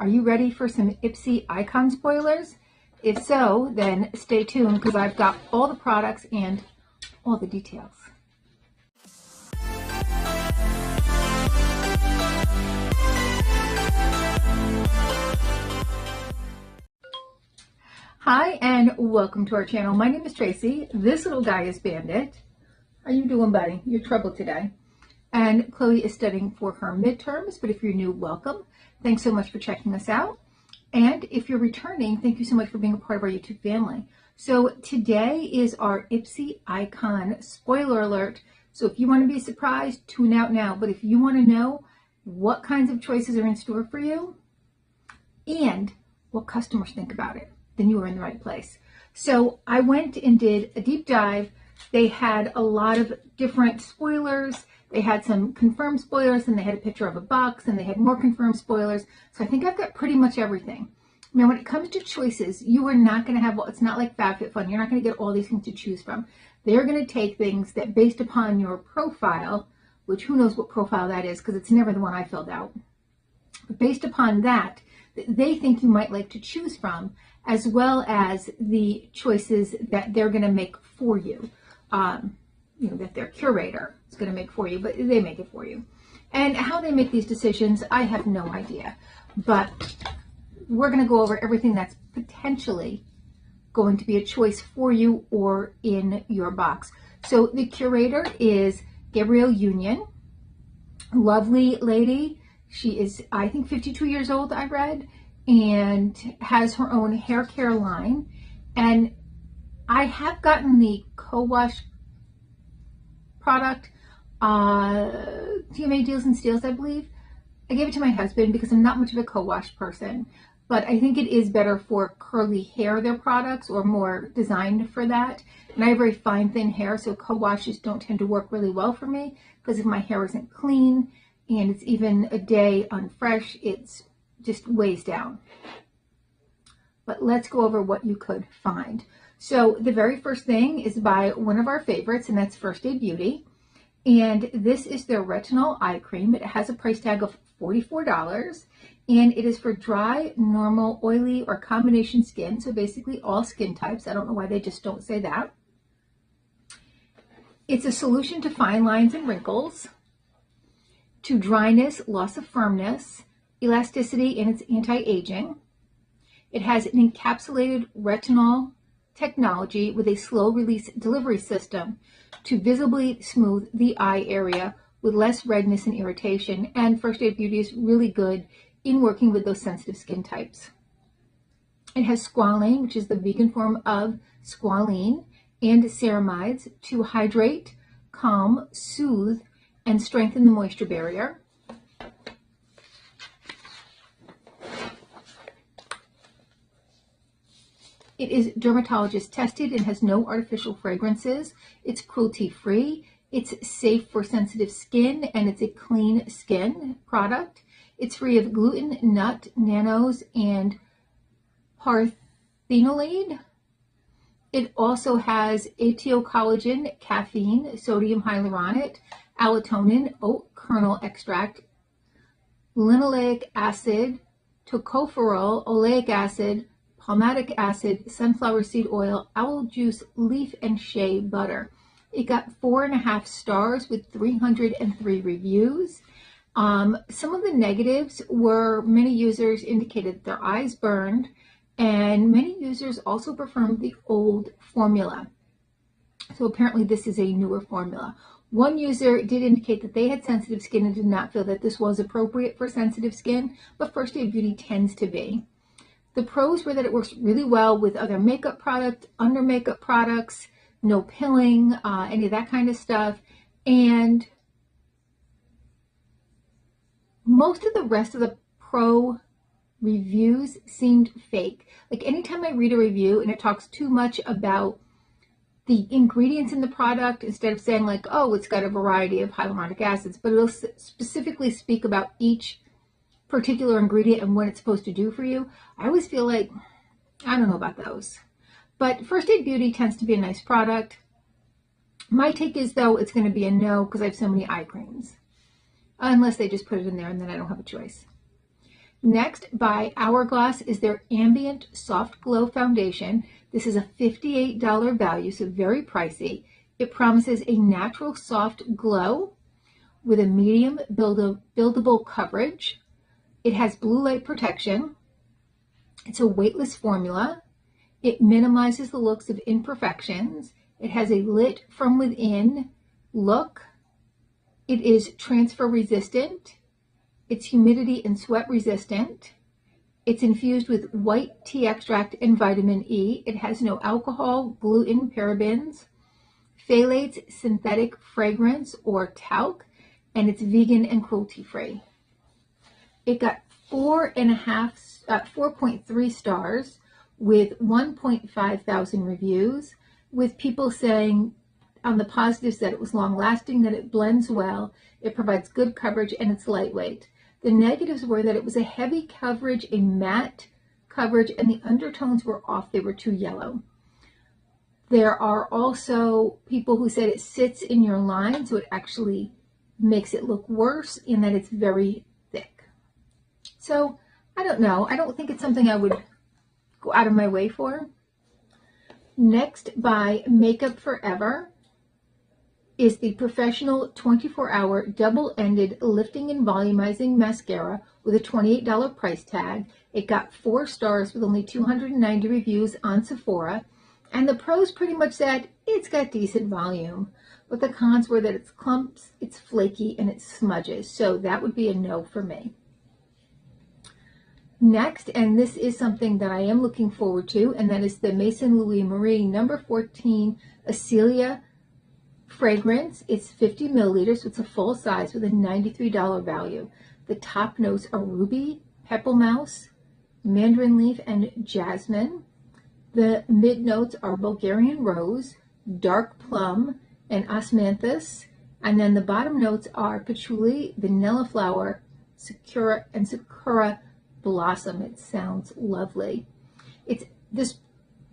Are you ready for some Ipsy Icon spoilers? If so, then stay tuned because I've got all the products and all the details. Hi and welcome to our channel. My name is Tracy. This little guy is Bandit. How you doing, buddy? You're trouble today. And Chloe is studying for her midterms, but if you're new, welcome. Thanks so much for checking us out. And if you're returning, thank you so much for being a part of our YouTube family. So today is our Ipsy Icon spoiler alert. So if you want to be surprised, tune out now. But if you want to know what kinds of choices are in store for you and what customers think about it, then you are in the right place. So I went and did a deep dive. They had a lot of different spoilers. They had some confirmed spoilers, and they had a picture of a box, and they had more confirmed spoilers. So I think I've got pretty much everything. Now, when it comes to choices, you are not going to have, well, it's not like FabFitFun. You're not going to get all these things to choose from. They're going to take things that based upon your profile, which who knows what profile that is because it's never the one I filled out. But based upon that, they think you might like to choose from, as well as the choices that they're going to make for you. That their curator is going to make for you, but they make it for you. And how they make these decisions, I have no idea. But we're going to go over everything that's potentially going to be a choice for you or in your box. So the curator is Gabrielle Union. Lovely lady. She is, I think, 52 years old, I read, and has her own hair care line. And I have gotten the co-wash product, TMA Deals and Steals, I believe. I gave it to my husband because I'm not much of a co-wash person, but I think it is better for curly hair, their products, or more designed for that. And I have very fine, thin hair, so co-washes don't tend to work really well for me because if my hair isn't clean and it's even a day unfresh, it's just weighs down. But let's go over what you could find. So the very first thing is by one of our favorites, and that's First Aid Beauty. And this is their retinol eye cream. It has a price tag of $44, and it is for dry, normal, oily, or combination skin. So basically all skin types. I don't know why they just don't say that. It's a solution to fine lines and wrinkles, to dryness, loss of firmness, elasticity, and it's anti-aging. It has an encapsulated retinol technology with a slow release delivery system to visibly smooth the eye area with less redness and irritation. And First Aid Beauty is really good in working with those sensitive skin types. It has squalane, which is the vegan form of squalene, and ceramides to hydrate, calm, soothe, and strengthen the moisture barrier. It is dermatologist tested and has no artificial fragrances. It's cruelty-free. It's safe for sensitive skin, and it's a clean skin product. It's free of gluten, nut, nanos, and parthenolide. It also has ateocollagen, caffeine, sodium hyaluronate, allotonin, oat kernel extract, linoleic acid, tocopherol, oleic acid, palmatic acid, sunflower seed oil, owl juice, leaf, and shea butter. It got 4.5 stars with 303 reviews. Some of the negatives were many users indicated their eyes burned, and many users also preferred the old formula. So apparently this is a newer formula. One user did indicate that they had sensitive skin and did not feel that this was appropriate for sensitive skin, but First Aid Beauty tends to be. The pros were that it works really well with other makeup products, under makeup products, no pilling, any of that kind of stuff. And most of the rest of the pro reviews seemed fake. Like anytime I read a review and it talks too much about the ingredients in the product, instead of saying like, oh, it's got a variety of hyaluronic acids, but it'll specifically speak about each particular ingredient and what it's supposed to do for you, I always feel like, I don't know about those. But First Aid Beauty tends to be a nice product. My take is, though, it's going to be a no because I have so many eye creams. Unless they just put it in there and then I don't have a choice. Next, by Hourglass, is their Ambient Soft Glow Foundation. This is a $58 value, so very pricey. It promises a natural soft glow with a medium buildable coverage. It has blue light protection. It's a weightless formula. It minimizes the looks of imperfections. It has a lit from within look. It is transfer resistant. It's humidity and sweat resistant. It's infused with white tea extract and vitamin E. It has no alcohol, gluten, parabens, phthalates, synthetic fragrance, or talc, and it's vegan and cruelty-free. It got 4.3 stars with 1.5 thousand reviews, with people saying on the positives that it was long-lasting, that it blends well, it provides good coverage, and it's lightweight. The negatives were that it was a heavy coverage, a matte coverage, and the undertones were off. They were too yellow. There are also people who said it sits in your line, so it actually makes it look worse, in that it's very thick. So I don't know. I don't think it's something I would go out of my way for. Next, by Makeup Forever, is the Professional 24-Hour Double-Ended Lifting and Volumizing Mascara with a $28 price tag. It got 4 stars with only 290 reviews on Sephora. And the pros pretty much said it's got decent volume. But the cons were that it's clumps, it's flaky, and it smudges. So that would be a no for me. Next, and this is something that I am looking forward to, and that is the Maison Louis Marie No. 14 Acelia fragrance. It's 50 milliliters, so it's a full size with a $93 value. The top notes are ruby, pepper mouse, mandarin leaf, and jasmine. The mid notes are Bulgarian rose, dark plum, and osmanthus. And then the bottom notes are patchouli, vanilla flower, sakura, and sakura blossom. It sounds lovely. This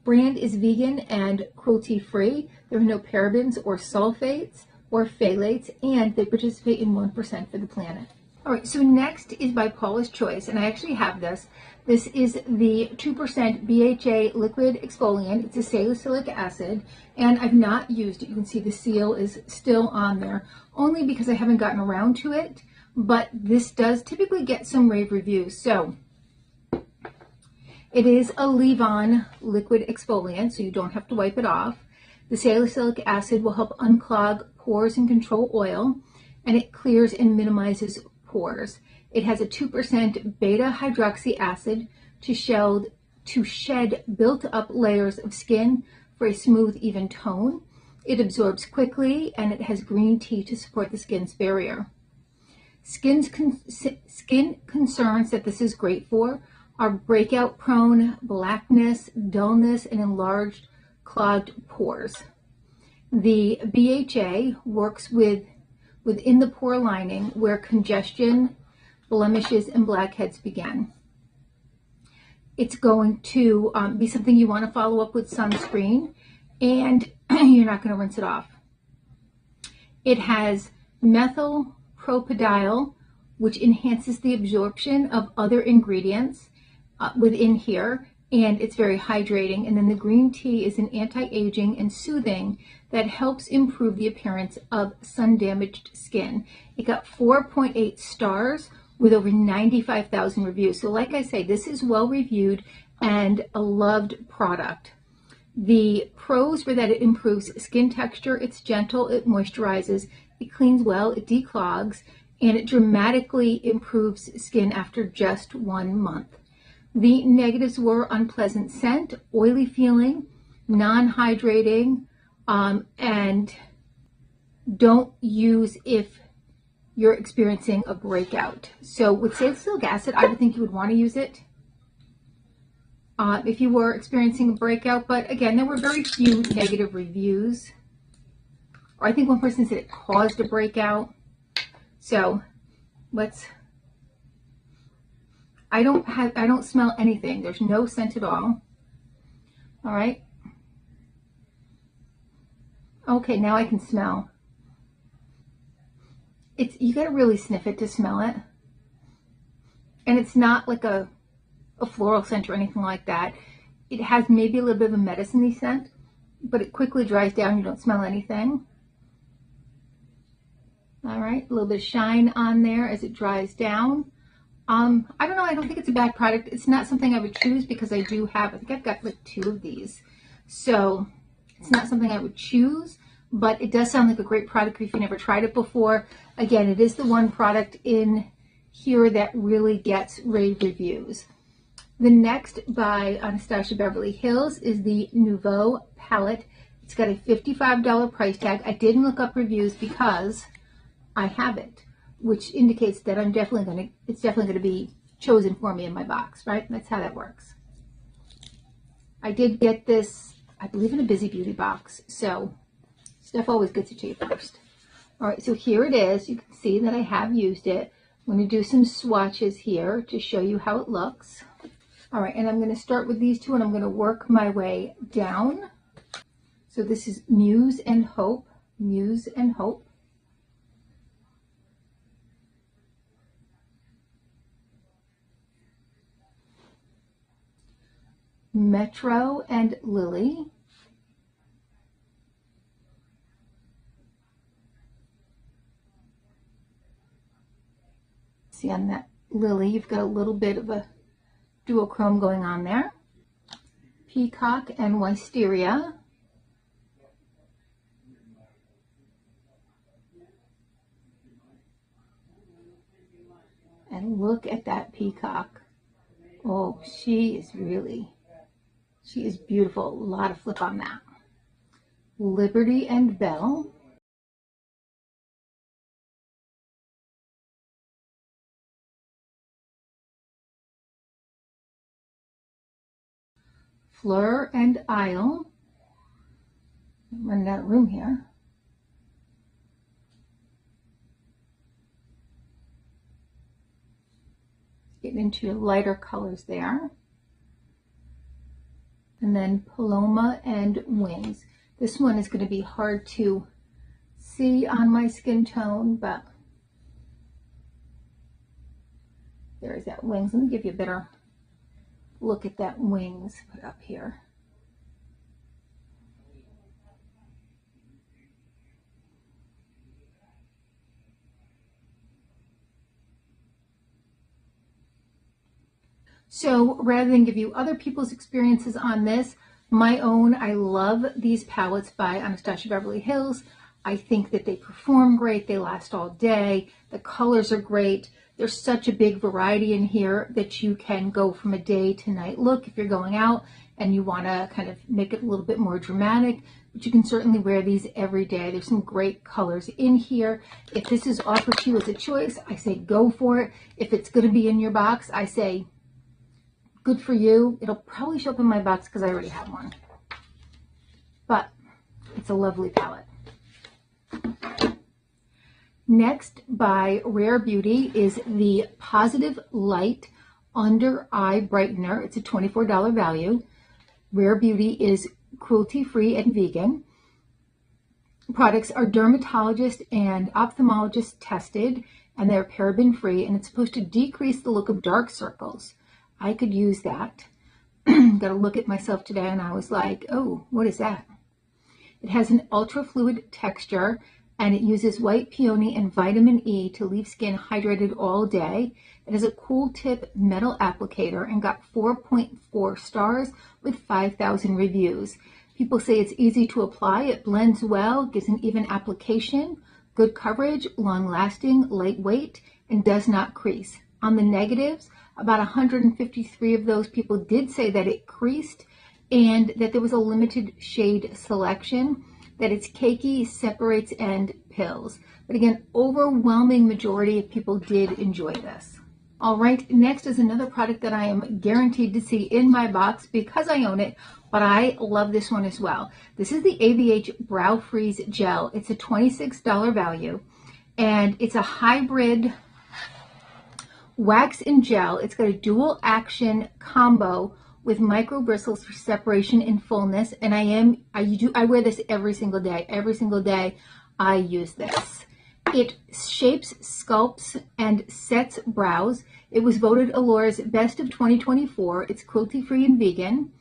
brand is vegan and cruelty-free. There are no parabens or sulfates or phthalates, and they participate in 1% for the planet. All right, so next is by Paula's Choice, and I actually have this. This is the 2% BHA liquid exfoliant. It's a salicylic acid, and I've not used it. You can see the seal is still on there, only because I haven't gotten around to it, but this does typically get some rave reviews. So it is a leave-on liquid exfoliant, so you don't have to wipe it off. The salicylic acid will help unclog pores and control oil, and it clears and minimizes pores. It has a 2% beta hydroxy acid to shed built-up layers of skin for a smooth, even tone. It absorbs quickly, and it has green tea to support the skin's barrier. Skin concerns that this is great for are breakout-prone, blackness, dullness, and enlarged clogged pores. The BHA works within the pore lining where congestion, blemishes, and blackheads begin. It's going to be something you want to follow up with sunscreen, and you're not going to rinse it off. It has methyl propydiol, which enhances the absorption of other ingredients within here, and it's very hydrating. And then the green tea is an anti-aging and soothing that helps improve the appearance of sun-damaged skin. It got 4.8 stars with over 95,000 reviews. So like I say, this is well reviewed and a loved product. The pros were that it improves skin texture, it's gentle, it moisturizes, it cleans well, it declogs, and it dramatically improves skin after just 1 month. The negatives were unpleasant scent, oily feeling, non-hydrating, and don't use if you're experiencing a breakout. So with salicylic acid, I would think you would want to use it if you were experiencing a breakout. But again, there were very few negative reviews. Or I think one person said it caused a breakout. So I don't smell anything. There's no scent at all. All right. Okay, now I can smell. You gotta really sniff it to smell it. And it's not like a floral scent or anything like that. It has maybe a little bit of a medicine-y scent, but it quickly dries down. You don't smell anything. All right, a little bit of shine on there as it dries down. I don't know, I don't think it's a bad product. It's not something I would choose because I do have, I think I've got like 2 of these. So it's not something I would choose, but it does sound like a great product if you've never tried it before. Again, it is the one product in here that really gets rave reviews. The next by Anastasia Beverly Hills is the Nouveau palette. It's got a $55 price tag. I didn't look up reviews because I have it, which indicates that it's definitely going to be chosen for me in my box, right? That's how that works. I did get this, I believe, in a Busy Beauty box, so stuff always gets it to you first. All right, so here it is. You can see that I have used it. I'm going to do some swatches here to show you how it looks. All right, and I'm going to start with these 2, and I'm going to work my way down. So this is Muse and Hope, Muse and Hope. Metro and Lily. See on that Lily, you've got a little bit of a duochrome going on there. Peacock and Wisteria. And look at that peacock. Oh, she is beautiful. A lot of flip on that. Liberty and Belle. Fleur and Isle. I'm running out of room here. Getting into lighter colors there. And then Paloma and Wings. This one is going to be hard to see on my skin tone, but there is that Wings. Let me give you a better look at that Wings. Put up here. So rather than give you other people's experiences on this, my own, I love these palettes by Anastasia Beverly Hills. I think that they perform great. They last all day. The colors are great. There's such a big variety in here that you can go from a day to night look if you're going out and you want to kind of make it a little bit more dramatic. But you can certainly wear these every day. There's some great colors in here. If this is offered to you as a choice, I say go for it. If it's going to be in your box, I say good for you. It'll probably show up in my box because I already have one. But it's a lovely palette. Next by Rare Beauty is the Positive Light Under Eye Brightener. It's a $24 value. Rare Beauty is cruelty-free and vegan. Products are dermatologist and ophthalmologist tested, and they're paraben-free, and it's supposed to decrease the look of dark circles. I could use that. Got to look at myself today, and I was like, oh, what is that? It has an ultra fluid texture, and it uses white peony and vitamin E to leave skin hydrated all day. It has a cool tip metal applicator and got 4.4 stars with 5,000 reviews. People say it's easy to apply, it blends well, gives an even application, good coverage, long lasting, lightweight, and does not crease. On the negatives, about 153 of those people did say that it creased and that there was a limited shade selection, that it's cakey, separates, and pills. But again, overwhelming majority of people did enjoy this. All right, next is another product that I am guaranteed to see in my box because I own it, but I love this one as well. This is the AVH Brow Freeze Gel. It's a $26 value, and it's a hybrid wax and gel. It's got a dual action combo with micro bristles for separation and fullness. And I wear this every single day. Every single day I use this. It shapes, sculpts, and sets brows. It was voted Allure's Best of 2024. It's cruelty-free and vegan.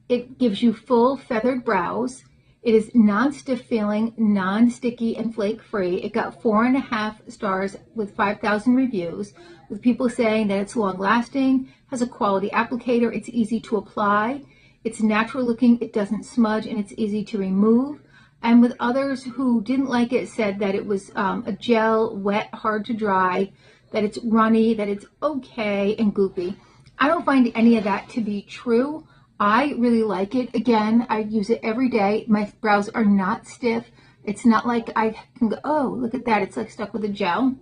It gives you full feathered brows. It is non-stiff feeling, non-sticky, and flake-free. It got 4.5 stars with 5,000 reviews, with people saying that it's long-lasting, has a quality applicator, it's easy to apply, it's natural looking, it doesn't smudge, and it's easy to remove. And with others who didn't like it said that it was a gel, wet, hard to dry, that it's runny, that it's okay, and goopy. I don't find any of that to be true. I really like it. Again, I use it every day. My brows are not stiff. It's not like I can go, oh, look at that. It's like stuck with a gel.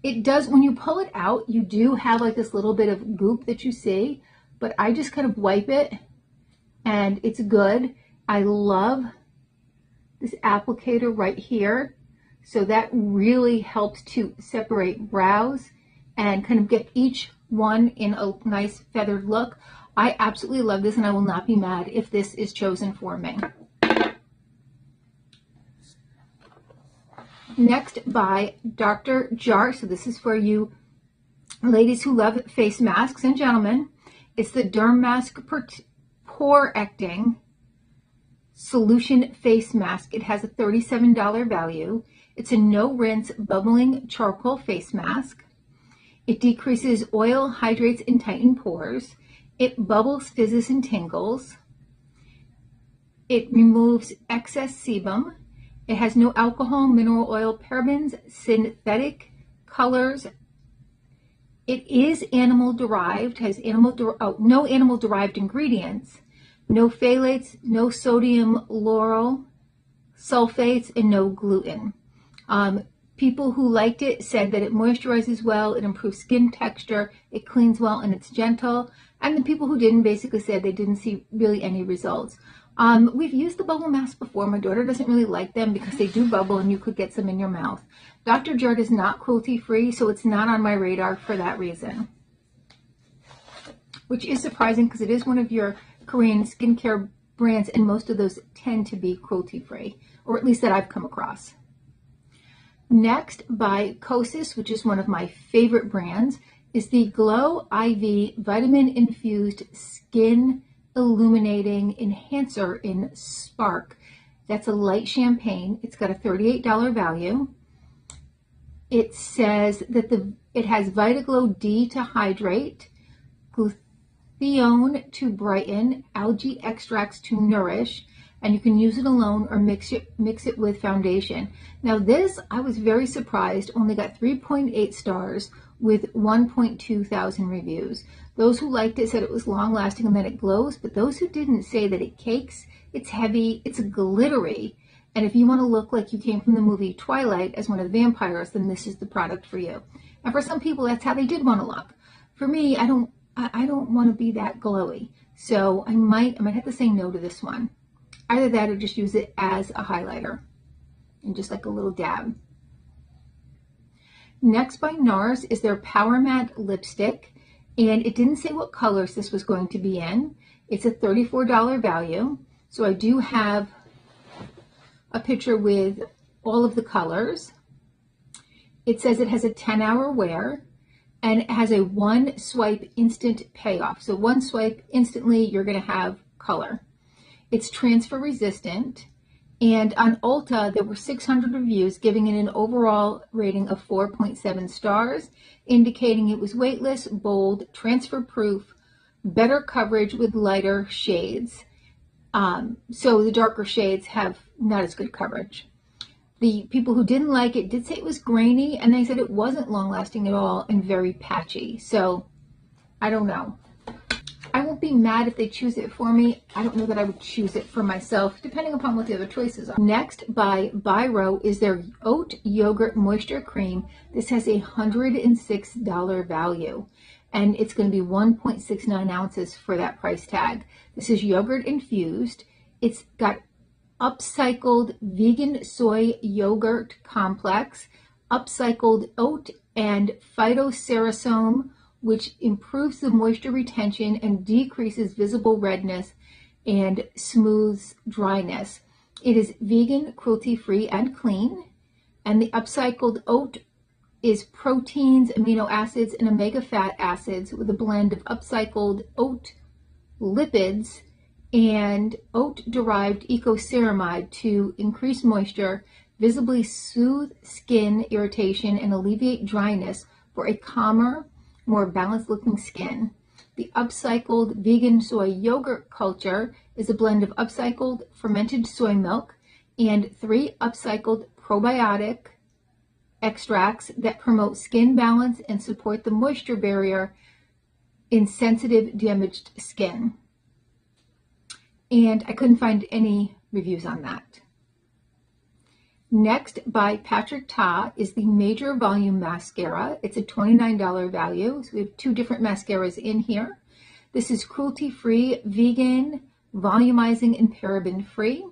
It does, when you pull it out, you do have like this little bit of goop that you see, but I just kind of wipe it and it's good. I love this applicator right here. So that really helps to separate brows and kind of get each one in a nice feathered look. I absolutely love this, and I will not be mad if this is chosen for me. Next, by Dr. Jar. So this is for you ladies who love face masks, and gentlemen. It's the Derm Mask Pore Acting Solution Face Mask. It has a $37 value. It's a no rinse bubbling charcoal face mask. It decreases oil, hydrates, and tightens pores. It bubbles, fizzes, and tingles. It removes excess sebum. It has no alcohol, mineral oil, parabens, synthetic colors. It is animal derived, has no animal derived ingredients, no phthalates, no sodium lauryl sulfates, and no gluten. People who liked it said that it moisturizes well, it improves skin texture, it cleans well, and it's gentle. And the people who didn't basically said they didn't see really any results. We've used the bubble mask before. My daughter doesn't really like them because they do bubble and you could get some in your mouth. Dr. Jart is not cruelty-free, so it's not on my radar for that reason. Which is surprising because it is one of your Korean skincare brands, and most of those tend to be cruelty-free, or at least that I've come across. Next, by Kosas, which is one of my favorite brands, is the Glow IV Vitamin Infused Skin Illuminating Enhancer in Spark. That's a light champagne. It's got a $38 value. It says that it has Vitaglow D to hydrate, glutathione to brighten, algae extracts to nourish, and you can use it alone or mix it with foundation. Now this, I was very surprised, only got 3.8 stars with 1.2 thousand reviews. Those who liked it said it was long lasting and that it glows, but those who didn't say that it cakes, it's heavy, it's glittery, and if you want to look like you came from the movie Twilight as one of the vampires, then this is the product for you. And for some people, that's how they did want to look. For me, I don't want to be that glowy, so I might have to say no to this one. Either that or just use it as a highlighter and just like a little dab. Next, by NARS, is their Power Matte Lipstick, and it didn't say what colors this was going to be in. It's a $34 value, so I do have a picture with all of the colors. It says it has a 10-hour wear, and it has a one swipe instant payoff. So one swipe instantly, you're going to have color. It's transfer resistant, and on Ulta there were 600 reviews, giving it an overall rating of 4.7 stars, indicating it was weightless, bold, transfer proof, better coverage with lighter shades. So the darker shades have not as good coverage. The people who didn't like it did say it was grainy, and they said it wasn't long lasting at all and very patchy. So I don't know. I won't be mad if they choose it for me. I don't know that I would choose it for myself, depending upon what the other choices are. Next, by Biro, is their Oat Yogurt Moisture Cream. This has a $106 value, and it's going to be 1.69 ounces for that price tag. This is yogurt infused. It's got upcycled vegan soy yogurt complex, upcycled oat and phytocerasome, which improves the moisture retention and decreases visible redness and smooths dryness. It is vegan, cruelty-free, and clean. And the upcycled oat is proteins, amino acids, and omega fat acids with a blend of upcycled oat lipids and oat-derived ecoceramide to increase moisture, visibly soothe skin irritation, and alleviate dryness for a calmer, more balanced-looking skin. The upcycled vegan soy yogurt culture is a blend of upcycled fermented soy milk and 3 upcycled probiotic extracts that promote skin balance and support the moisture barrier in sensitive, damaged skin. And I couldn't find any reviews on that. Next, by Patrick Ta, is the Major Volume Mascara. It's a $29 value. So we have 2 different mascaras in here. This is cruelty-free, vegan, volumizing, and paraben-free.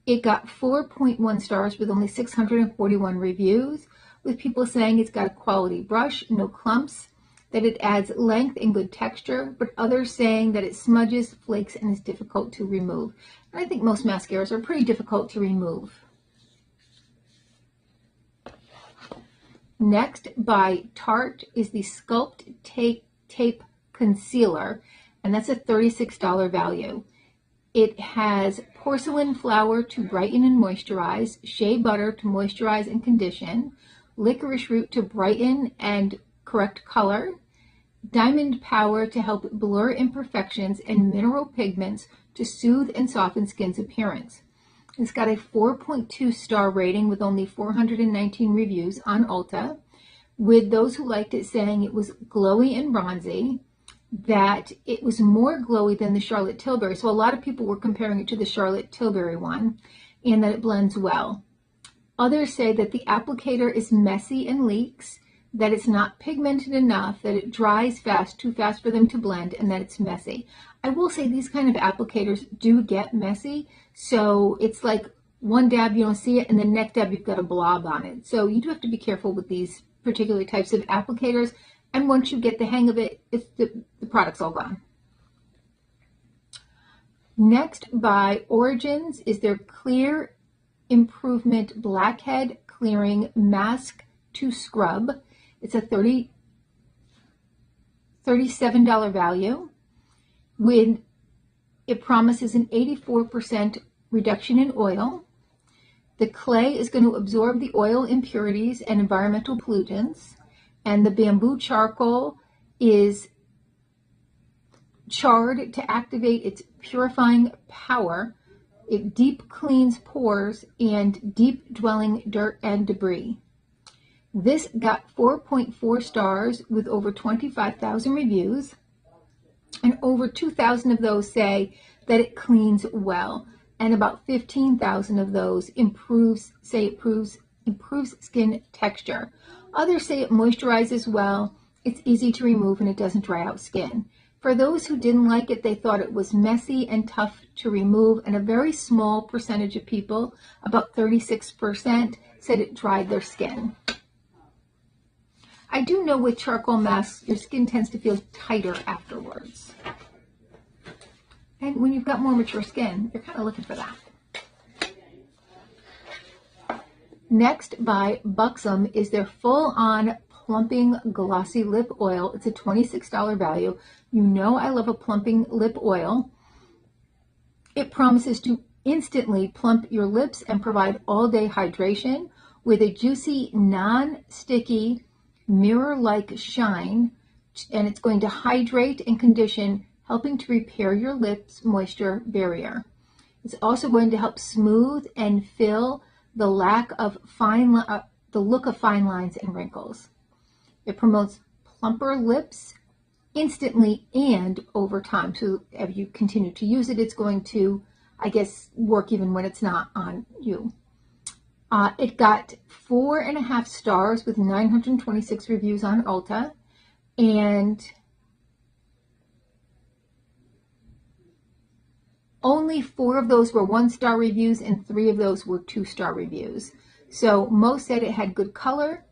It got 4.1 stars with only 641 reviews, with people saying it's got a quality brush, no clumps, that it adds length and good texture, but others saying that it smudges, flakes, and is difficult to remove. And I think most mascaras are pretty difficult to remove. Next, by Tarte, is the Sculpt Tape Concealer, and that's a $36 value. It has porcelain flower to brighten and moisturize, shea butter to moisturize and condition, licorice root to brighten and correct color, diamond power to help blur imperfections, and mineral pigments to soothe and soften skin's appearance. It's got a 4.2 star rating with only 419 reviews on Ulta, with those who liked it saying it was glowy and bronzy, that it was more glowy than the Charlotte Tilbury. So a lot of people were comparing it to the Charlotte Tilbury one, and that it blends well. Others say that the applicator is messy and leaks, that it's not pigmented enough, that it dries fast, too fast for them to blend, and that it's messy. I will say these kind of applicators do get messy, so it's like one dab you don't see it, and the next dab you've got a blob on it. So you do have to be careful with these particular types of applicators, and once you get the hang of it, the product's all gone. Next, by Origins, is their Clear Improvement Blackhead Clearing Mask to Scrub. It's a $37 value. With it promises an 84% reduction in oil. The clay is going to absorb the oil impurities and environmental pollutants, and the bamboo charcoal is charred to activate its purifying power. It deep cleans pores and deep dwelling dirt and debris. This got 4.4 stars with over 25,000 reviews, and over 2,000 of those say that it cleans well, and about 15,000 of those improves skin texture. Others say it moisturizes well, it's easy to remove, and it doesn't dry out skin. For those who didn't like it, they thought it was messy and tough to remove, and a very small percentage of people, about 36%, said it dried their skin. I do know with charcoal masks, your skin tends to feel tighter afterwards. And when you've got more mature skin, you're kind of looking for that. Next, by Buxom, is their full-on plumping glossy lip oil. It's a $26 value. You know I love a plumping lip oil. It promises to instantly plump your lips and provide all-day hydration with a juicy, non-sticky, mirror-like shine, and it's going to hydrate and condition, helping to repair your lips' moisture barrier. It's also going to help smooth and fill the look of fine lines and wrinkles. It promotes plumper lips instantly and over time. So if you continue to use it, it's going to, I guess, work even when it's not on you. It got 4.5 stars with 926 reviews on Ulta, and only 4 of those were 1-star reviews and 3 of those were 2-star reviews. So most said it had good color.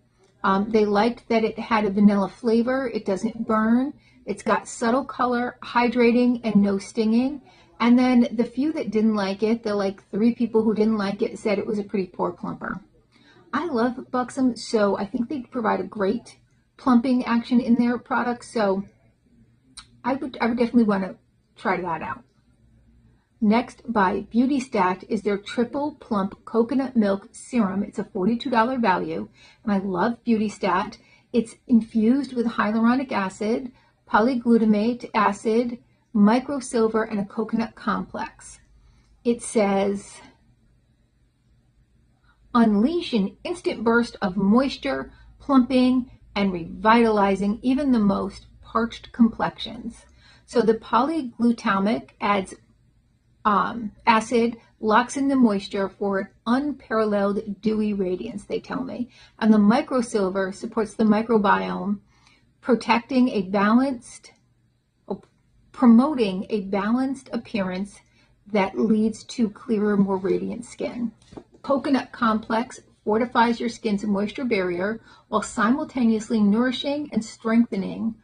They liked that it had a vanilla flavor. It doesn't burn. It's got subtle color, hydrating, and no stinging. And then the few that didn't like it, the 3 people who didn't like it, said it was a pretty poor plumper. I love Buxom, so I think they provide a great plumping action in their products. So I would definitely want to try that out. Next, by Beauty Stat, is their Triple Plump Coconut Milk Serum. It's a $42 value, and I love Beauty Stat. It's infused with hyaluronic acid, polyglutamate acid, microsilver, and a coconut complex. It says, unleash an instant burst of moisture, plumping, and revitalizing even the most parched complexions. So the polyglutamic adds acid, locks in the moisture for an unparalleled dewy radiance, they tell me. And the microsilver supports the microbiome, promoting a balanced appearance that leads to clearer, more radiant skin. Coconut complex fortifies your skin's moisture barrier while simultaneously nourishing and strengthening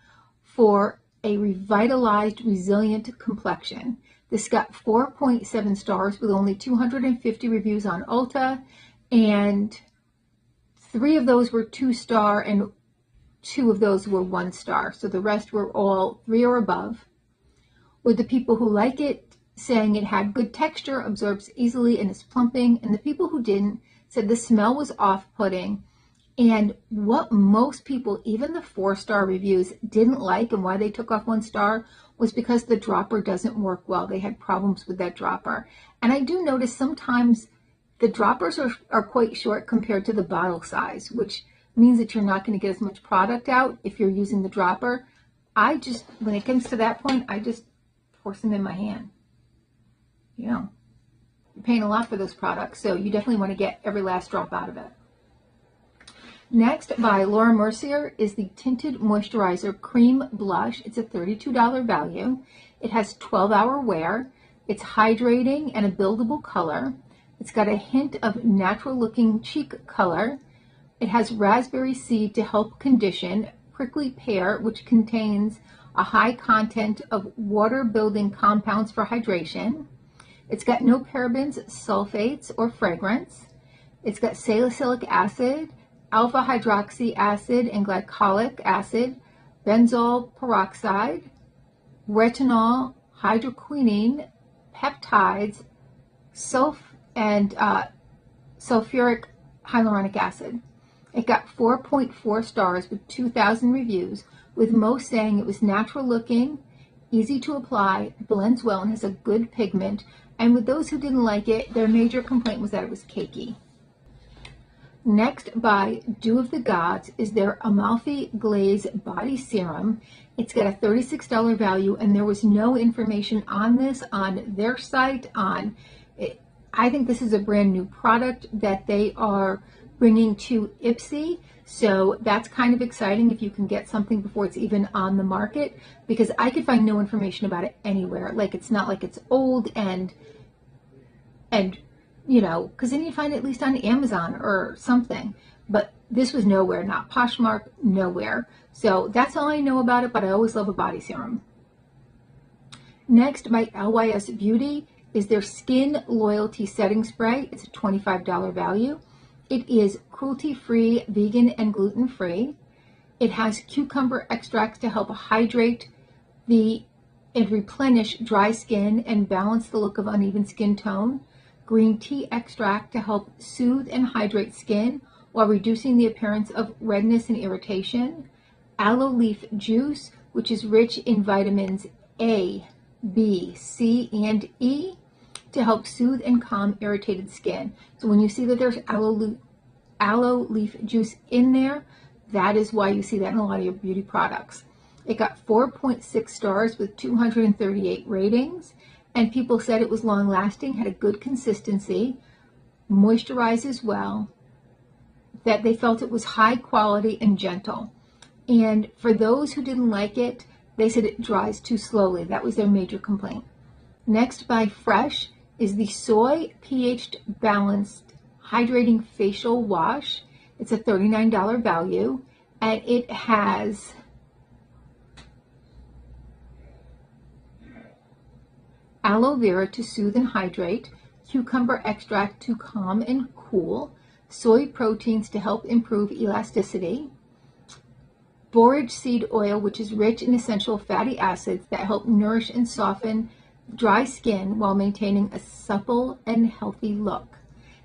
for a revitalized, resilient complexion. This got 4.7 stars with only 250 reviews on Ulta, and 3 of those were 2-star and 2 of those were 1-star. So the rest were all 3 or above. With the people who like it saying it had good texture, absorbs easily, and is plumping, and the people who didn't said the smell was off-putting. And what most people, even the 4-star reviews, didn't like and why they took off 1 star was because the dropper doesn't work well. They had problems with that dropper. And I do notice sometimes the droppers are quite short compared to the bottle size, which means that you're not going to get as much product out if you're using the dropper. When it comes to that point, I just force them in my hand. You know, you're paying a lot for those products, so you definitely want to get every last drop out of it. Next, by Laura Mercier, is the Tinted Moisturizer Cream Blush. It's a $32 value. It has 12-hour wear. It's hydrating and a buildable color. It's got a hint of natural-looking cheek color. It has raspberry seed to help condition, prickly pear, which contains a high content of water-building compounds for hydration. It's got no parabens, sulfates, or fragrance. It's got salicylic acid, alpha hydroxy acid and glycolic acid, benzoyl peroxide, retinol, hydroquinone, peptides, and sulfuric hyaluronic acid. It got 4.4 stars with 2,000 reviews, with most saying it was natural looking, easy to apply, blends well, and has a good pigment. And with those who didn't like it, their major complaint was that it was cakey. Next, by Dew of the Gods, is their Amalfi Glaze Body Serum. It's got a $36 value, and there was no information on this on their site. I think this is a brand new product that they are bringing to Ipsy, so that's kind of exciting if you can get something before it's even on the market, because I could find no information about it anywhere. Like, it's not like it's old and you know, because then you find it at least on Amazon or something. But this was nowhere, not Poshmark, nowhere. So that's all I know about it, but I always love a body serum. Next, by LYS Beauty, is their Skin Loyalty Setting Spray. It's a $25 value. It is cruelty-free, vegan, and gluten-free. It has cucumber extracts to help hydrate and replenish dry skin and balance the look of uneven skin tone. Green tea extract to help soothe and hydrate skin while reducing the appearance of redness and irritation. Aloe leaf juice, which is rich in vitamins A, B, C, and E to help soothe and calm irritated skin. So when you see that there's aloe leaf juice in there, that is why you see that in a lot of your beauty products. It got 4.6 stars with 238 ratings. And people said it was long-lasting, had a good consistency, moisturizes well, that they felt it was high quality and gentle. And for those who didn't like it, they said it dries too slowly. That was their major complaint. Next, by Fresh, is the Soy pH Balanced Hydrating Facial Wash. It's a $39 value, and it has aloe vera to soothe and hydrate, cucumber extract to calm and cool, soy proteins to help improve elasticity, borage seed oil, which is rich in essential fatty acids that help nourish and soften dry skin while maintaining a supple and healthy look.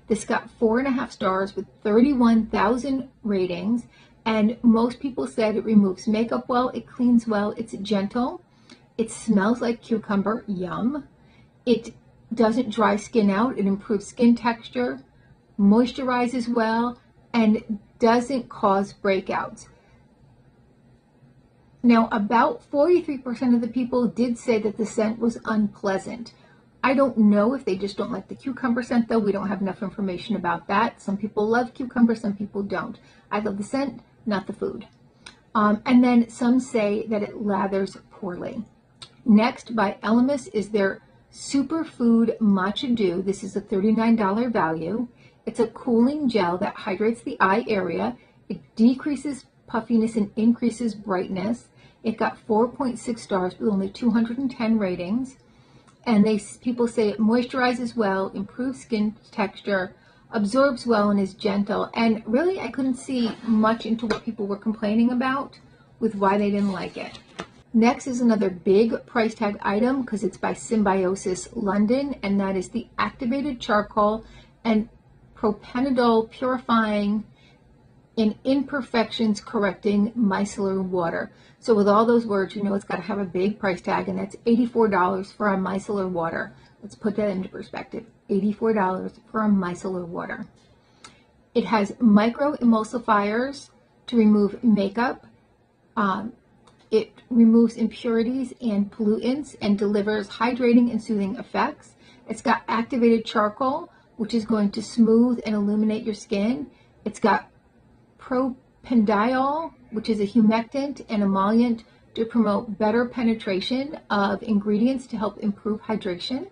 This got 4.5 stars with 31,000 ratings, and most people said it removes makeup well, it cleans well, it's gentle, it smells like cucumber, yum. It doesn't dry skin out, it improves skin texture, moisturizes well, and doesn't cause breakouts. Now, about 43% of the people did say that the scent was unpleasant. I don't know if they just don't like the cucumber scent, though. We don't have enough information about that. Some people love cucumber, some people don't. I love the scent, not the food. And then some say that it lathers poorly. Next, by Elemis, is their Superfood Matcha Dew. This is a $39 value. It's a cooling gel that hydrates the eye area. It decreases puffiness and increases brightness. It got 4.6 stars with only 210 ratings. And people say it moisturizes well, improves skin texture, absorbs well, and is gentle. And really, I couldn't see much into what people were complaining about with why they didn't like it. Next is another big price tag item because it's by Symbiosis London, and that is the activated charcoal and propanidol purifying and imperfections correcting micellar water. So with all those words, you know it's got to have a big price tag, and that's $84 for a micellar water. Let's put that into perspective. $84 for a micellar water. It has micro emulsifiers to remove makeup. It removes impurities and pollutants and delivers hydrating and soothing effects. It's got activated charcoal, which is going to smooth and illuminate your skin. It's got propandiol, which is a humectant and emollient to promote better penetration of ingredients to help improve hydration,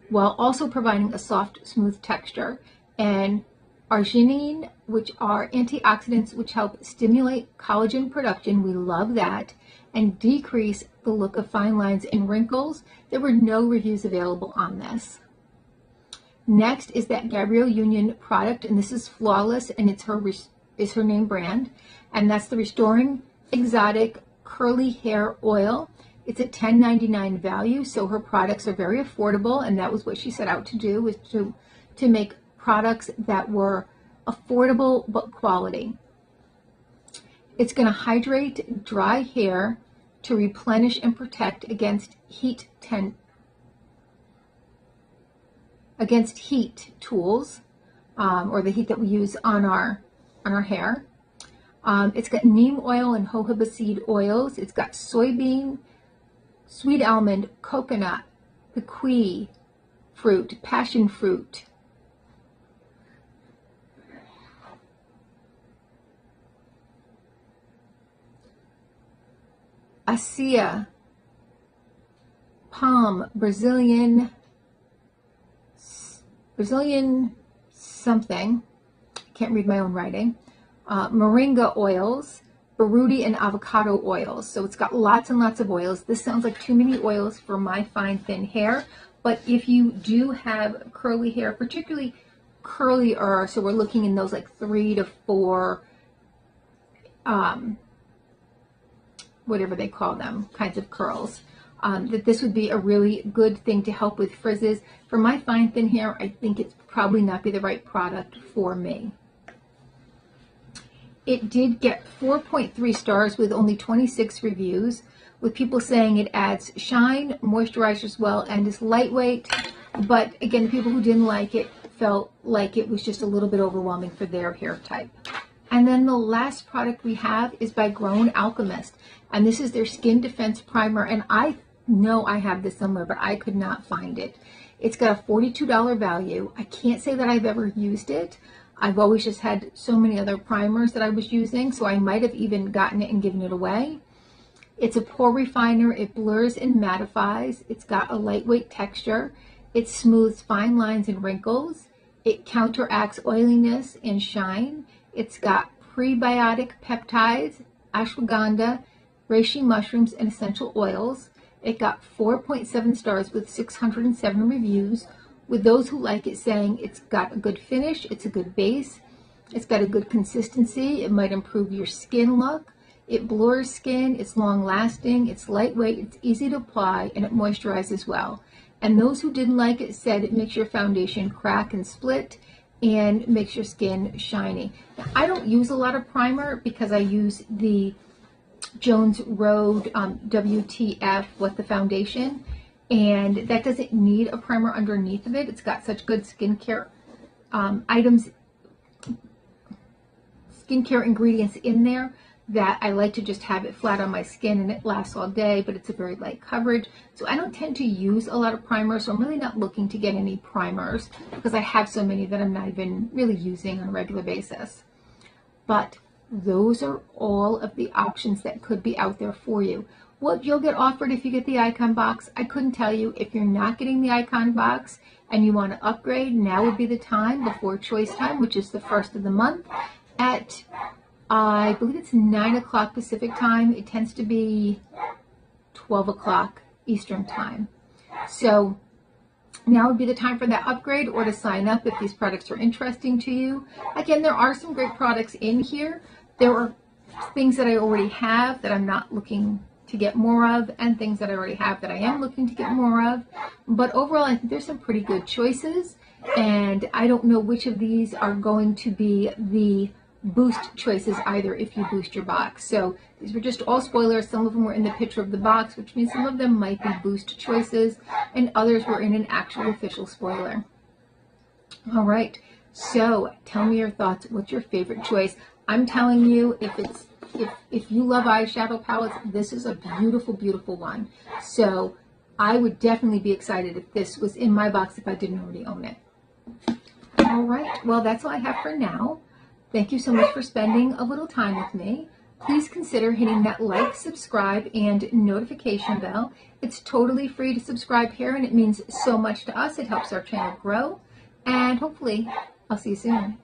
while also providing a soft, smooth texture. And arginine, which are antioxidants which help stimulate collagen production. We love that. And decrease the look of fine lines and wrinkles. There were no reviews available on this. Next is that Gabrielle Union product, and this is Flawless, and it's her name brand, and that's the Restoring Exotic Curly Hair Oil. It's a $10.99 value, so her products are very affordable, and that was what she set out to do, was to make products that were affordable but quality. It's going to hydrate dry hair to replenish and protect against heat tools, or the heat that we use on our hair. It's got neem oil and jojoba seed oils. It's got soybean, sweet almond, coconut, pequi fruit, passion fruit, Acacia, palm, Brazilian something, can't read my own writing, moringa oils, berudi, and avocado oils. So it's got lots and lots of oils. This sounds like too many oils for my fine, thin hair, but if you do have curly hair, particularly curlier, so we're looking in those like 3 to 4, whatever they call them, kinds of curls, that this would be a really good thing to help with frizzes. For my fine, thin hair, I think it's probably not be the right product for me. It did get 4.3 stars with only 26 reviews, with people saying it adds shine, moisturizes well, and is lightweight. But again, people who didn't like it felt like it was just a little bit overwhelming for their hair type. And then the last product we have is by Grown Alchemist, and this is their Skin Defense Primer, and I know I have this somewhere, but I could not find it. It's got a $42 value. I can't say that I've ever used it. I've always just had so many other primers that I was using, so I might have even gotten it and given it away. It's a pore refiner. It blurs and mattifies. It's got a lightweight texture. It smooths fine lines and wrinkles. It counteracts oiliness and shine. It's got prebiotic peptides, ashwagandha, reishi mushrooms, and essential oils. It got 4.7 stars with 607 reviews. with those who like it saying it's got a good finish, it's a good base, it's got a good consistency, it might improve your skin look, it blurs skin, it's long lasting, it's lightweight, it's easy to apply, and it moisturizes well. And those who didn't like it said it makes your foundation crack and split and makes your skin shiny. Now, I don't use a lot of primer because I use the Jones Road WTF What the Foundation, and that doesn't need a primer underneath of it. It's got such good skincare skincare ingredients in there that I like to just have it flat on my skin and it lasts all day, but it's a very light coverage. So I don't tend to use a lot of primer, so I'm really not looking to get any primers because I have so many that I'm not even really using on a regular basis. But those are all of the options that could be out there for you. What you'll get offered if you get the Icon Box, I couldn't tell you. If you're not getting the Icon Box and you want to upgrade, now would be the time before choice time, which is the first of the month at I believe it's 9 o'clock Pacific time. It tends to be 12 o'clock Eastern time. So now would be the time for that upgrade or to sign up if these products are interesting to you. Again, there are some great products in here. There are things that I already have that I'm not looking to get more of, and things that I already have that I am looking to get more of. But overall, I think there's some pretty good choices. And I don't know which of these are going to be the boost choices either if you boost your box. So these were just all spoilers. Some of them were in the picture of the box, which means some of them might be boost choices, and others were in an actual official spoiler. All right, so tell me your thoughts. What's your favorite choice? I'm telling you, if you love eyeshadow palettes, this is a beautiful, beautiful one. So I would definitely be excited if this was in my box if I didn't already own it. All right, well, that's all I have for now. Thank you so much for spending a little time with me. Please consider hitting that like, subscribe, and notification bell. It's totally free to subscribe here, and it means so much to us. It helps our channel grow. And hopefully, I'll see you soon.